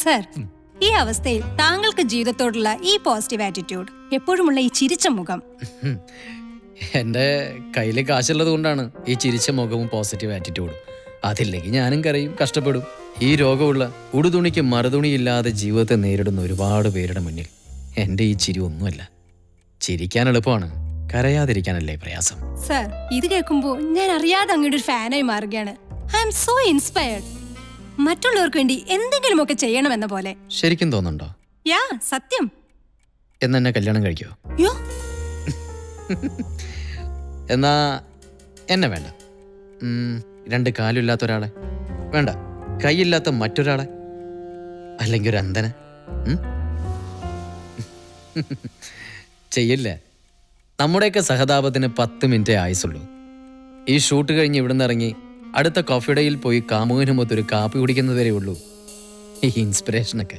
Sir, ഈ അവസ്ഥയിൽ താങ്കൾക്ക് ജീവിതത്തോടുള്ള ഈ പോസിറ്റീവ് ആറ്റിറ്റ്യൂഡ്, എപ്പോഴുമുള്ള ഈ ചിരിച്ച മുഖം, എൻ്റെ കയ്യിൽ കാശുള്ളത് കൊണ്ടാണ് ഈ ചിരിച്ച മുഖവും പോസിറ്റീവ് ആറ്റിറ്റ്യൂഡും. അതില്ലെങ്കിൽ ഞാനും കരയും, കഷ്ടപ്പെടും. ഈ രോഗമുള്ള ഉടുതുണിക്ക് മറുതുണിയില്ലാതെ ജീവിതത്തെ നേരിടുന്ന ഒരുപാട് പേരുടെ മുന്നിൽ എൻ്റെ ഈ ചിരി ഒന്നുമല്ല. ചിരിക്കാൻ എളുപ്പമാണ്, കരയാതിരിക്കാനല്ലേ പ്രയാസം. സർ, ഇത് കേൾക്കുമ്പോൾ ഞാൻ അറിയാതെ അങ്ങയുടെ ഒരു ഫാനായി മാറുകയാണ്. I am so inspired. മറ്റുള്ളവർക്ക് വേണ്ടി എന്തെങ്കിലുമൊക്കെ ചെയ്യണമെന്ന പോലെ. ശരിക്കും തോന്നുന്നുണ്ടോ? യാ, സത്യം. എന്നെ കല്യാണം കഴിക്കോ? യോ, എന്നാ എന്നെ വേണ്ട. 2 കാലില്ലാത്ത ഒരാളെ വേണ്ട, കൈയില്ലാത്ത മറ്റൊരാളെ, അല്ലെങ്കിൽ ഒരു അന്ധനെ. ചെയ്യില്ല. നമ്മുടെയൊക്കെ സഹതാപത്തിന് 10 മിനിറ്റേ ആയുസുള്ളൂ. ഈ ഷൂട്ട് കഴിഞ്ഞ് ഇവിടുന്ന് ഇറങ്ങി അടുത്ത കോഫി ഡേയിൽ പോയി കാമുകനുമൊത്തൊരു കാപ്പി കുടിക്കുന്നതേ ഉള്ളൂ ഈ ഇൻസ്പിറേഷനൊക്കെ.